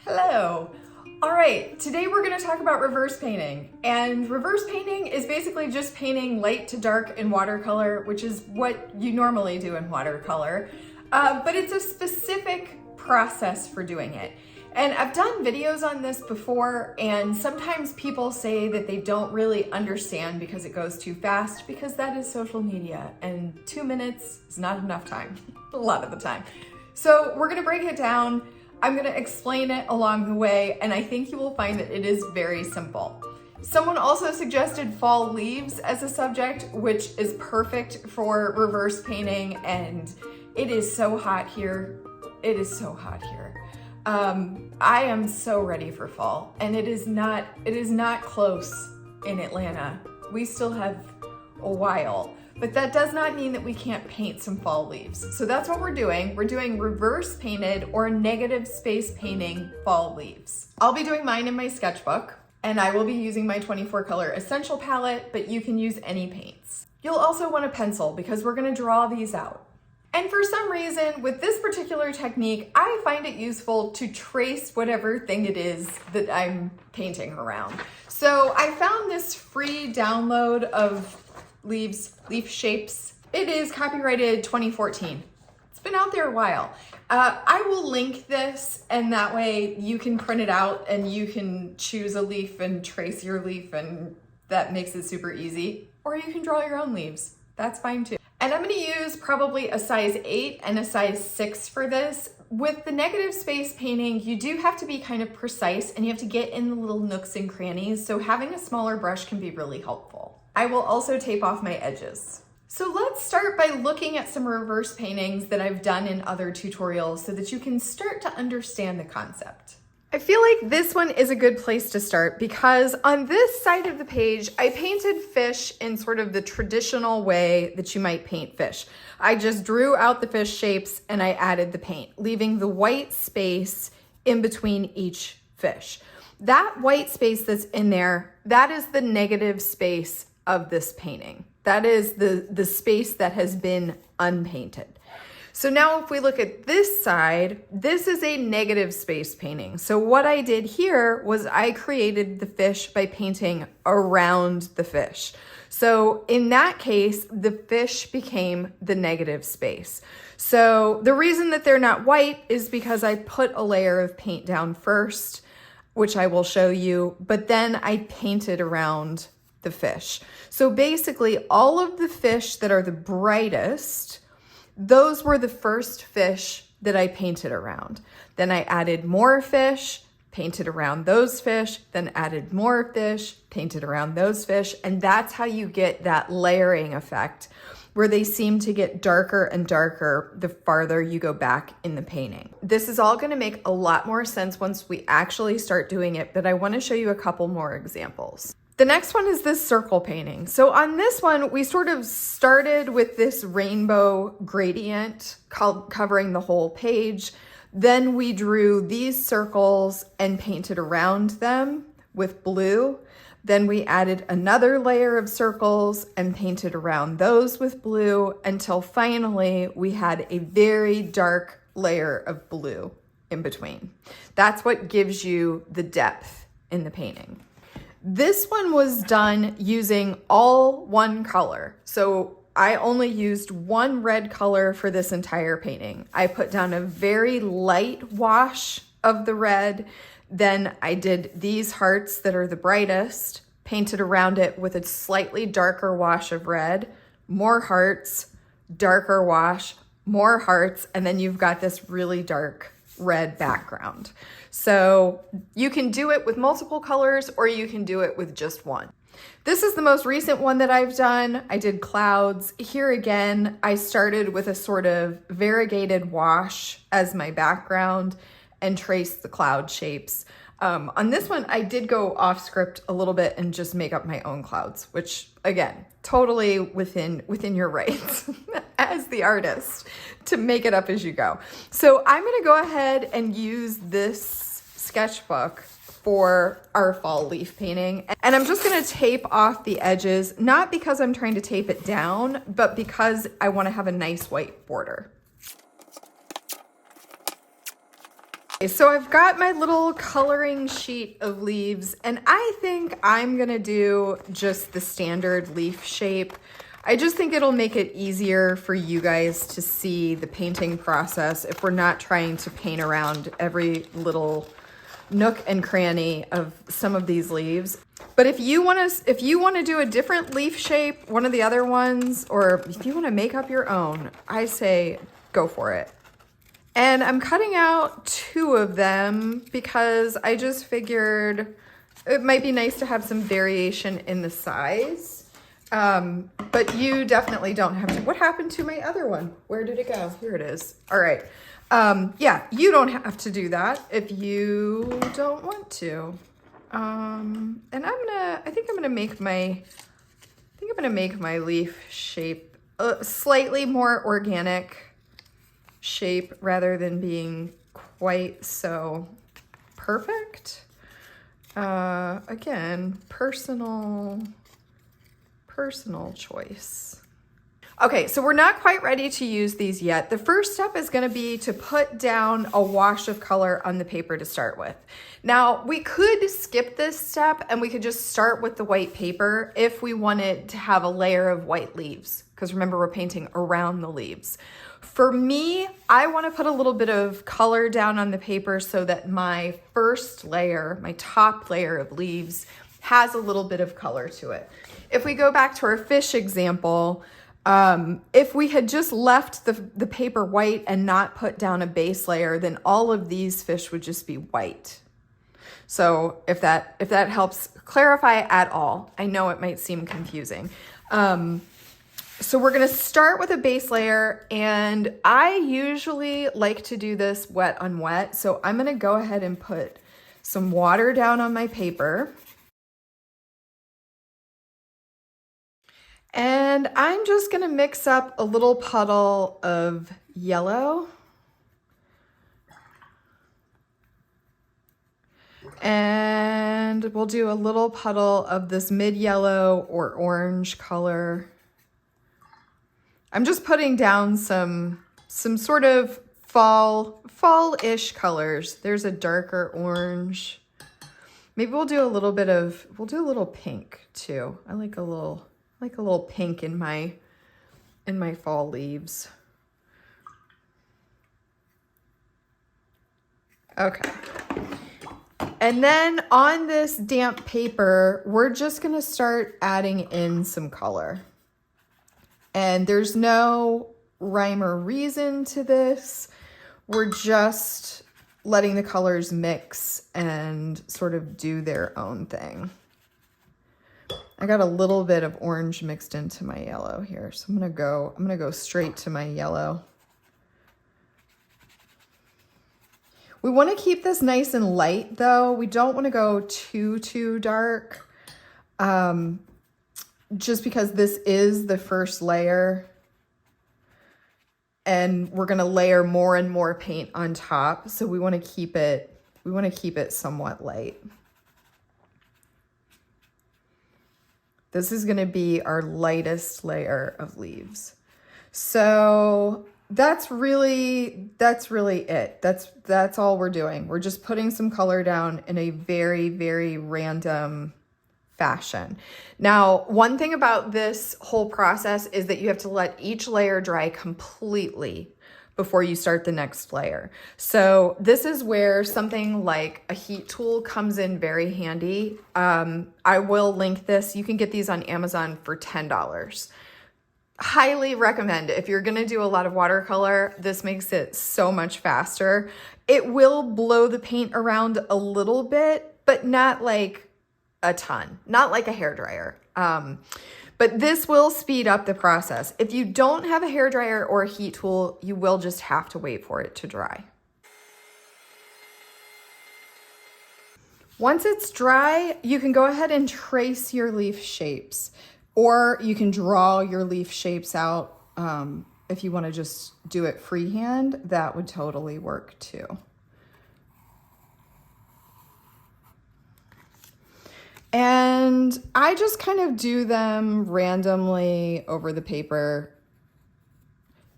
Hello. All right, today we're going to talk about reverse painting. And reverse painting is basically just painting light to dark in watercolor, which is what you normally do in watercolor. But it's a specific process for doing it. And I've done videos on this before, and sometimes people say that they don't really understand because it goes too fast, because that is social media, and 2 minutes is not enough time, a lot of the time. So we're gonna break it down. I'm gonna explain it along the way, and I think you will find that it is very simple. Someone also suggested fall leaves as a subject, which is perfect for reverse painting, and it is so hot here. It is so hot here. I am so ready for fall, and it is not close in Atlanta. We still have a while, but that does not mean that we can't paint some fall leaves. So that's what we're doing. We're doing reverse painted or negative space painting fall leaves. I'll be doing mine in my sketchbook, and I will be using my 24 color essential palette, but you can use any paints. You'll also want a pencil because we're gonna draw these out. And for some reason, with this particular technique, I find it useful to trace whatever thing it is that I'm painting around. So I found this free download of leaf shapes. It is copyrighted 2014. It's been out there a while. I will link this, and that way you can print it out and you can choose a leaf and trace your leaf, and that makes it super easy. Or you can draw your own leaves. That's fine too. And I'm gonna use probably a size 8 and a size 6 for this. With the negative space painting, you do have to be kind of precise and you have to get in the little nooks and crannies, so having a smaller brush can be really helpful. I will also tape off my edges. So let's start by looking at some reverse paintings that I've done in other tutorials so that you can start to understand the concept. I feel like this one is a good place to start because on this side of the page, I painted fish in sort of the traditional way that you might paint fish. I just drew out the fish shapes and I added the paint, leaving the white space in between each fish. That white space that's in there, that is the negative space of this painting. That is the space that has been unpainted. So now if we look at this side, this is a negative space painting. So what I did here was I created the fish by painting around the fish. So in that case, the fish became the negative space. So the reason that they're not white is because I put a layer of paint down first, which I will show you, but then I painted around the fish. So basically all of the fish that are the brightest, those were the first fish that I painted around. Then I added more fish, painted around those fish, then added more fish, painted around those fish, and that's how you get that layering effect where they seem to get darker and darker the farther you go back in the painting. This is all gonna make a lot more sense once we actually start doing it, but I wanna show you a couple more examples. The next one is this circle painting. So on this one, we sort of started with this rainbow gradient covering the whole page. Then we drew these circles and painted around them with blue. Then we added another layer of circles and painted around those with blue until finally we had a very dark layer of blue in between. That's what gives you the depth in the painting. This one was done using all one color. So I only used one red color for this entire painting. I put down a very light wash of the red. Then I did these hearts that are the brightest, painted around it with a slightly darker wash of red, more hearts, darker wash, more hearts, and then you've got this really dark red background. So you can do it with multiple colors or you can do it with just one. This is the most recent one that I've done. I did clouds. Here again, I started with a sort of variegated wash as my background and traced the cloud shapes. On this one, I did go off script a little bit and just make up my own clouds, which again, totally within your rights as the artist to make it up as you go. So I'm gonna go ahead and use this sketchbook for our fall leaf painting. And I'm just gonna tape off the edges, not because I'm trying to tape it down, but because I wanna have a nice white border. So I've got my little coloring sheet of leaves, and I think I'm gonna do just the standard leaf shape. I just think it'll make it easier for you guys to see the painting process if we're not trying to paint around every little nook and cranny of some of these leaves. But if you want to do a different leaf shape, one of the other ones, or if you want to make up your own, I say go for it. And I'm cutting out 2 of them because I just figured it might be nice to have some variation in the size. But you definitely don't have to. What happened to my other one? Where did it go? Here it is. All right. Yeah, you don't have to do that if you don't want to. And I think I'm gonna make my leaf shape a slightly more organic shape rather than being quite so perfect. Again, personal choice. Okay, so we're not quite ready to use these yet. The first step is gonna be to put down a wash of color on the paper to start with. Now, we could skip this step and we could just start with the white paper if we wanted to have a layer of white leaves, because remember, we're painting around the leaves. For me, I wanna put a little bit of color down on the paper so that my first layer, my top layer of leaves, has a little bit of color to it. If we go back to our fish example, if we had just left the paper white and not put down a base layer, then all of these fish would just be white. So if that helps clarify at all, I know it might seem confusing. So we're gonna start with a base layer, and I usually like to do this wet on wet. So I'm gonna go ahead and put some water down on my paper. And I'm just gonna mix up a little puddle of yellow. And we'll do a little puddle of this mid-yellow or orange color. I'm just putting down some sort of fall-ish colors. There's a darker orange. Maybe we'll do a little pink too. I like a little pink in my fall leaves. Okay. And then on this damp paper, we're just gonna start adding in some color. And there's no rhyme or reason to this. We're just letting the colors mix and sort of do their own thing. I got a little bit of orange mixed into my yellow here, so I'm gonna go straight to my yellow. We want to keep this nice and light though. We don't want to go too dark, just because this is the first layer and we're going to layer more and more paint on top. So we want to keep it somewhat light. This is going to be our lightest layer of leaves. So that's really it. That's all we're doing. We're just putting some color down in a very, very random fashion. Now, one thing about this whole process is that you have to let each layer dry completely before you start the next layer. So this is where something like a heat tool comes in very handy. I will link this. You can get these on Amazon for $10. Highly recommend. If you're gonna do a lot of watercolor, this makes it so much faster. It will blow the paint around a little bit, but not like a ton, not like a hairdryer. But this will speed up the process. If you don't have a hairdryer or a heat tool, you will just have to wait for it to dry. Once it's dry, you can go ahead and trace your leaf shapes, or you can draw your leaf shapes out. If you want to just do it freehand, that would totally work too. And I just kind of do them randomly over the paper.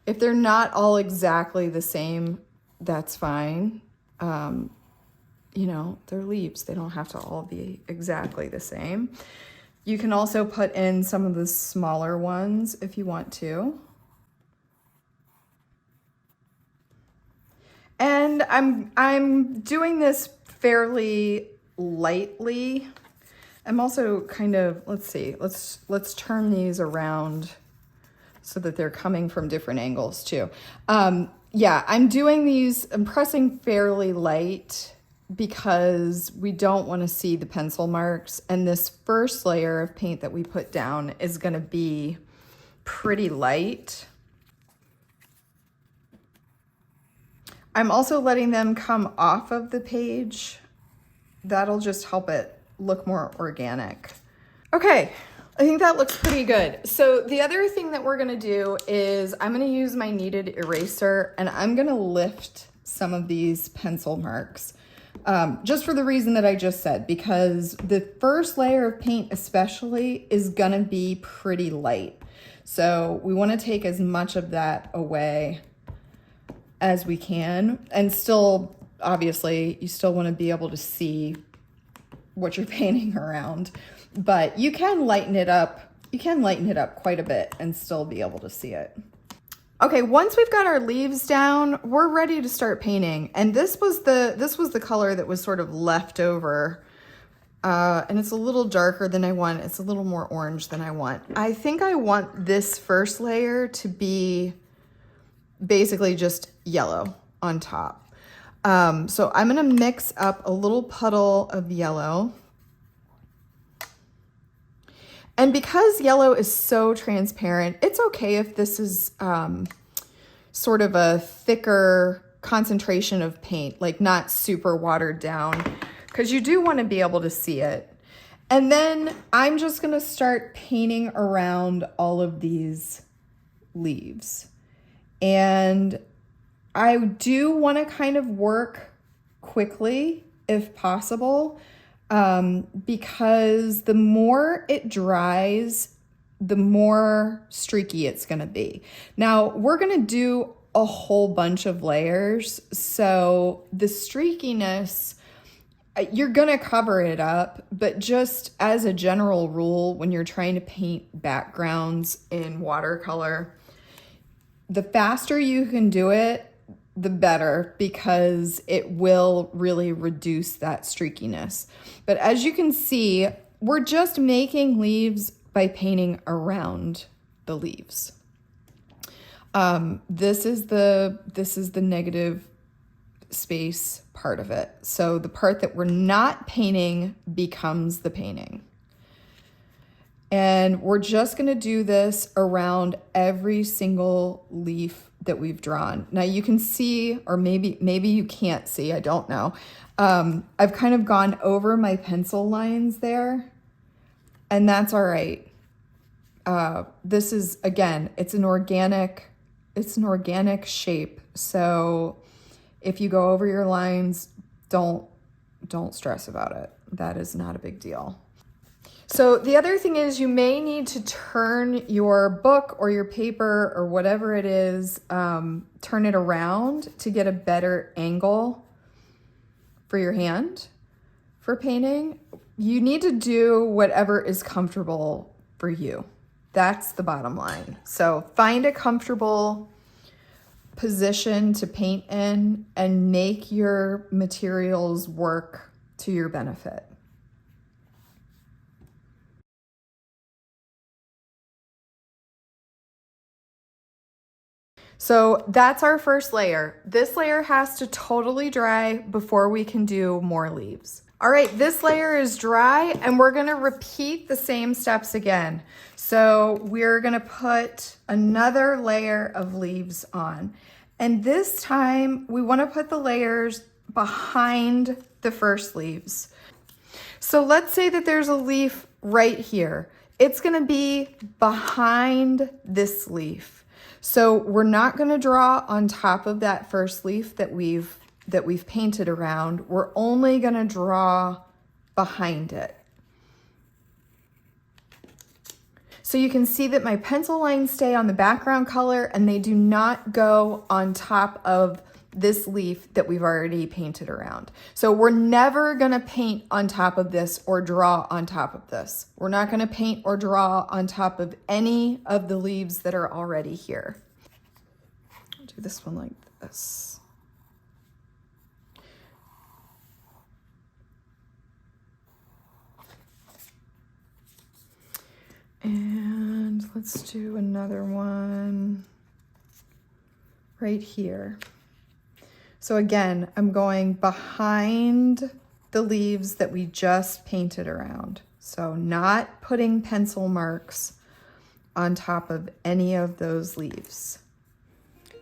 If they're not all exactly the same, that's fine. you know, they're leaves. They don't have to all be exactly the same. You can also put in some of the smaller ones if you want to. And I'm doing this fairly lightly. I'm also kind of, let's see, let's turn these around so that they're coming from different angles too. Yeah, I'm doing these, I'm pressing fairly light because we don't want to see the pencil marks. And this first layer of paint that we put down is going to be pretty light. I'm also letting them come off of the page. That'll just help it look more organic. Okay, I think that looks pretty good. So the other thing that we're gonna do is I'm gonna use my kneaded eraser and I'm gonna lift some of these pencil marks. Just for the reason that I just said, because the first layer of paint especially is gonna be pretty light. So we wanna take as much of that away as we can, and still, obviously, you still wanna be able to see what you're painting around, but you can lighten it up. You can lighten it up quite a bit and still be able to see it. Okay, once we've got our leaves down, we're ready to start painting. And this was the color that was sort of left over. And it's a little darker than I want. It's a little more orange than I want. I think I want this first layer to be basically just yellow on top. So I'm gonna mix up a little puddle of yellow. And because yellow is so transparent, it's okay if this is sort of a thicker concentration of paint, like not super watered down, because you do want to be able to see it. And then I'm just gonna start painting around all of these leaves. And I do want to kind of work quickly if possible, because the more it dries, the more streaky it's going to be. Now, we're going to do a whole bunch of layers, so the streakiness, you're going to cover it up, but just as a general rule, when you're trying to paint backgrounds in watercolor, the faster you can do it, the better, because it will really reduce that streakiness. But as you can see, we're just making leaves by painting around the leaves. This is the negative space part of it. So the part that we're not painting becomes the painting. And we're just going to do this around every single leaf that we've drawn. Now you can see, or maybe you can't see, I don't know. I've kind of gone over my pencil lines there, and that's all right. This is, again, it's an organic shape. So if you go over your lines, don't stress about it. That is not a big deal. So the other thing is, you may need to turn your book or your paper or whatever it is, turn it around to get a better angle for your hand for painting. You need to do whatever is comfortable for you. That's the bottom line. So find a comfortable position to paint in and make your materials work to your benefit. So that's our first layer. This layer has to totally dry before we can do more leaves. All right, this layer is dry and we're gonna repeat the same steps again. So we're gonna put another layer of leaves on. And this time we wanna put the layers behind the first leaves. So let's say that there's a leaf right here. It's gonna be behind this leaf. So we're not going to draw on top of that first leaf that we've painted around. We're only going to draw behind it. So you can see that my pencil lines stay on the background color and they do not go on top of this leaf that we've already painted around. So we're never gonna paint on top of this or draw on top of this. We're not gonna paint or draw on top of any of the leaves that are already here. I'll do this one like this. And let's do another one right here. So again, I'm going behind the leaves that we just painted around. So not putting pencil marks on top of any of those leaves.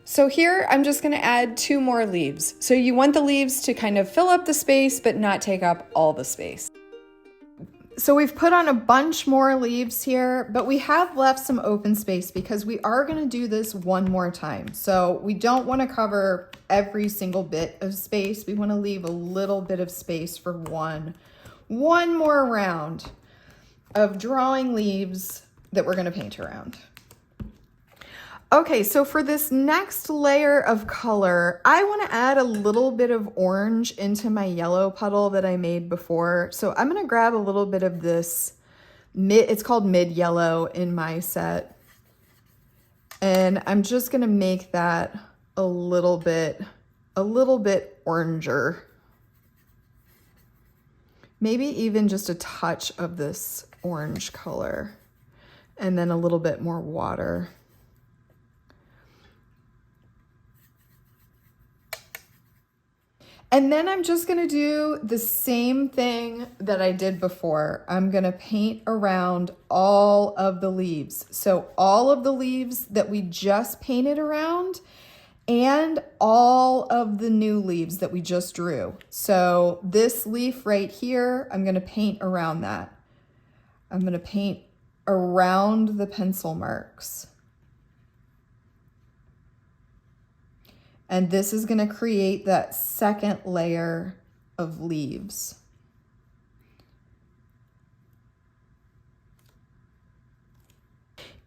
So here I'm just gonna add 2 more leaves. So you want the leaves to kind of fill up the space, but not take up all the space. So we've put on a bunch more leaves here, but we have left some open space because we are gonna do this one more time. So we don't wanna cover every single bit of space. We wanna leave a little bit of space for one more round of drawing leaves that we're gonna paint around. Okay, so for this next layer of color, I want to add a little bit of orange into my yellow puddle that I made before. So I'm going to grab a little bit of this, it's called mid yellow in my set. And I'm just going to make that a little bit oranger. Maybe even just a touch of this orange color and then a little bit more water. And then I'm just gonna do the same thing that I did before. I'm gonna paint around all of the leaves. So all of the leaves that we just painted around and all of the new leaves that we just drew. So this leaf right here, I'm gonna paint around that. I'm gonna paint around the pencil marks. And this is going to create that second layer of leaves.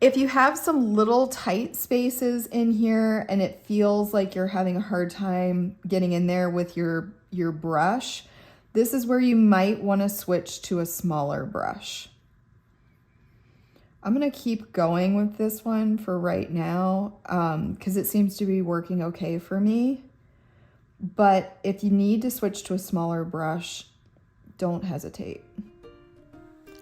If you have some little tight spaces in here and it feels like you're having a hard time getting in there with your brush, this is where you might want to switch to a smaller brush. I'm gonna keep going with this one for right now because it seems to be working okay for me. But if you need to switch to a smaller brush, don't hesitate.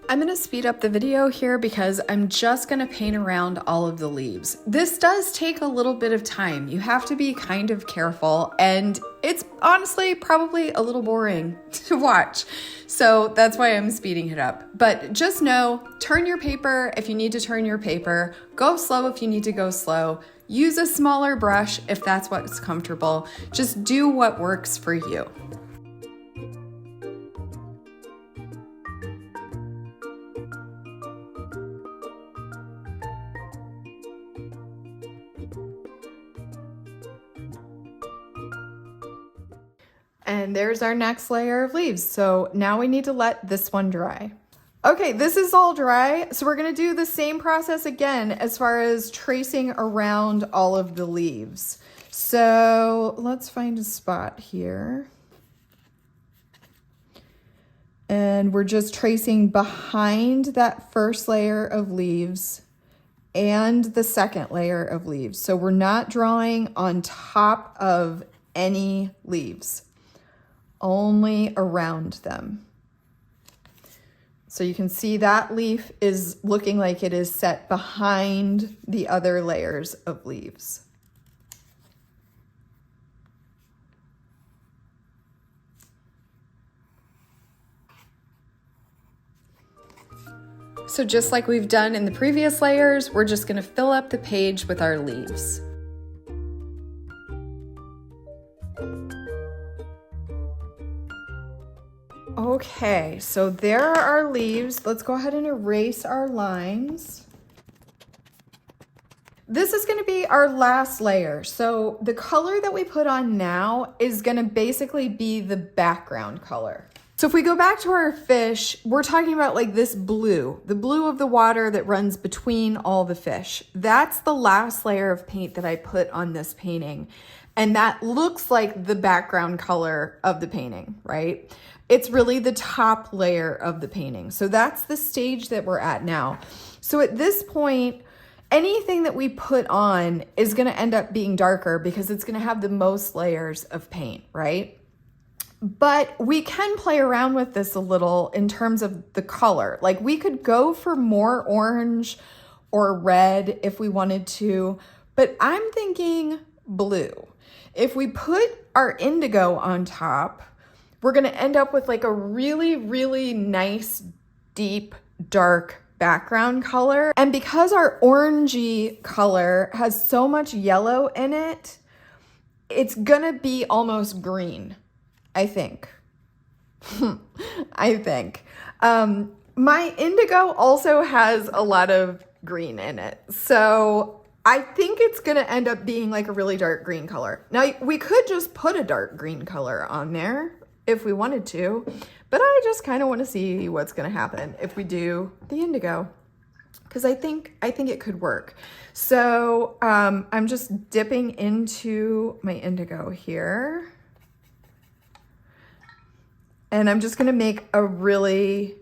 I'm gonna speed up the video here because I'm just gonna paint around all of the leaves. This does take a little bit of time. You have to be kind of careful and it's honestly probably a little boring to watch. So that's why I'm speeding it up. But just know, turn your paper if you need to turn your paper, go slow if you need to go slow, use a smaller brush if that's what's comfortable. Just do what works for you. And there's our next layer of leaves. So now we need to let this one dry. Okay, this is all dry. So we're gonna do the same process again as far as tracing around all of the leaves. So let's find a spot here. And we're just tracing behind that first layer of leaves and the second layer of leaves. So we're not drawing on top of any leaves, only around them. So you can see that leaf is looking like it is set behind the other layers of leaves. So just like we've done in the previous layers, we're just going to fill up the page with our leaves. Okay, so there are our leaves. Let's go ahead and erase our lines. This is going to be our last layer. So the color that we put on now is going to basically be the background color. So if we go back to our fish, we're talking about like this blue, the blue of the water that runs between all the fish. That's the last layer of paint that I put on this painting. And that looks like the background color of the painting, right? It's really the top layer of the painting. So that's the stage that we're at now. So at this point, anything that we put on is going to end up being darker because it's going to have the most layers of paint, right? But we can play around with this a little in terms of the color. Like we could go for more orange or red if we wanted to, but I'm thinking blue. If we put our indigo on top, we're going to end up with like a really, really nice, deep, dark background color. And because our orangey color has so much yellow in it, it's gonna be almost green, I think. I think. My indigo also has a lot of green in it. So I think it's gonna end up being like a really dark green color. Now we could just put a dark green color on there if we wanted to, but I just kind of want to see what's going to happen if we do the indigo, because I think it could work. So I'm just dipping into my indigo here, and I'm just going to make a really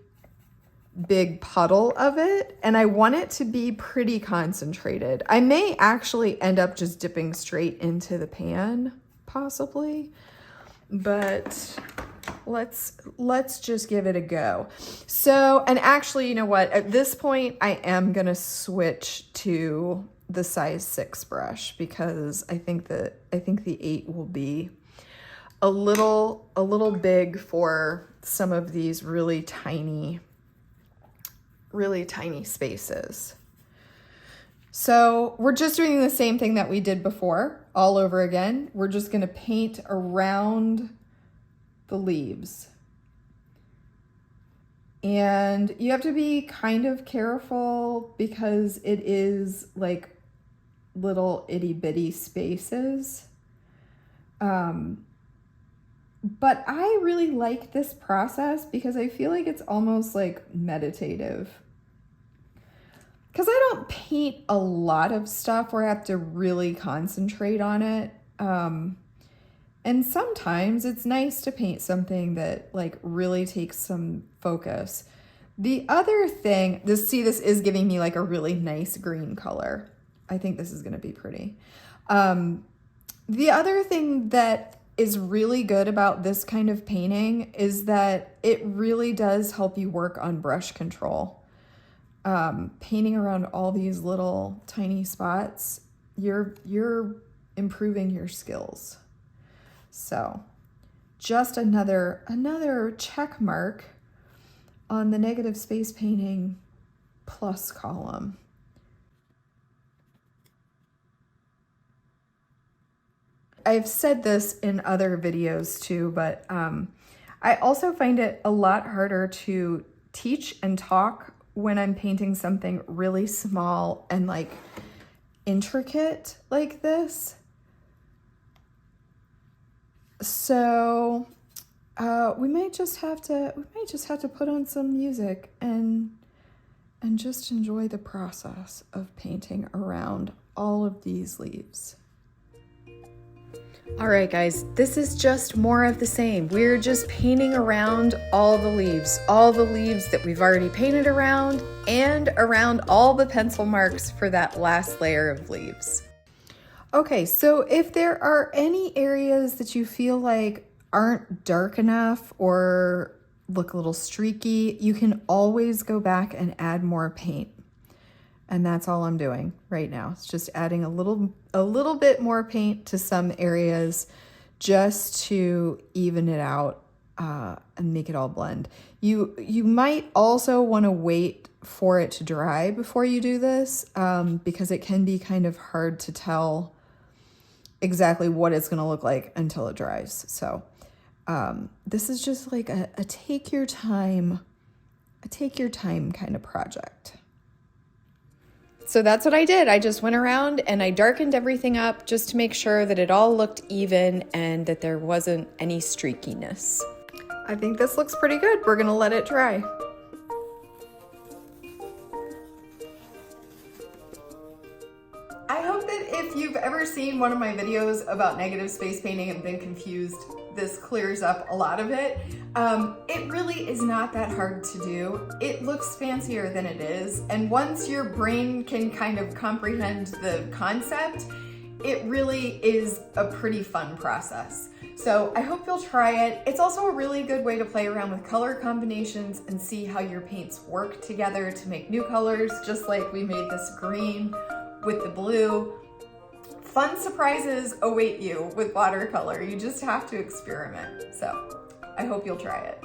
big puddle of it, and I want it to be pretty concentrated. I may actually end up just dipping straight into the pan, possibly. But let's just give it a go. So, and actually, you know what? At this point, I am going to switch to the size 6 brush because I think the 8 will be a little big for some of these really tiny spaces. So we're just doing the same thing that we did before, all over again. We're just going to paint around the leaves. And you have to be kind of careful because it is like little itty bitty spaces. But I really like this process because I feel like it's almost like meditative. Because I don't paint a lot of stuff where I have to really concentrate on it. And sometimes it's nice to paint something that like really takes some focus. The other thing, this is giving me like a really nice green color. I think this is going to be pretty. The other thing that is really good about this kind of painting is that it really does help you work on brush control. Painting around all these little tiny spots, you're improving your skills. So just another check mark on the negative space painting plus column. I've said this in other videos too, but I also find it a lot harder to teach and talk when I'm painting something really small and like intricate like this. So we might just have to put on some music and just enjoy the process of painting around all of these leaves. All right, guys, this is just more of the same. We're just painting around all the leaves that we've already painted around and around all the pencil marks for that last layer of leaves. Okay, so if there are any areas that you feel like aren't dark enough or look a little streaky, you can always go back and add more paint. And that's all I'm doing right now. It's just adding a little bit more paint to some areas just to even it out and make it all blend. You might also want to wait for it to dry before you do this because it can be kind of hard to tell exactly what it's going to look like until it dries. So this is just like a take your time kind of project. So that's what I did. I just went around and I darkened everything up just to make sure that it all looked even and that there wasn't any streakiness. I think this looks pretty good. We're gonna let it dry. I hope that if you've ever seen seen one of my videos about negative space painting and been confused, this clears up a lot of it. It really is not that hard to do. It looks fancier than it is, and once your brain can kind of comprehend the concept, it really is a pretty fun process. So I hope you'll try it. It's also a really good way to play around with color combinations and see how your paints work together to make new colors, just like we made this green with the blue. Fun surprises await you with watercolor. You just have to experiment. So I hope you'll try it.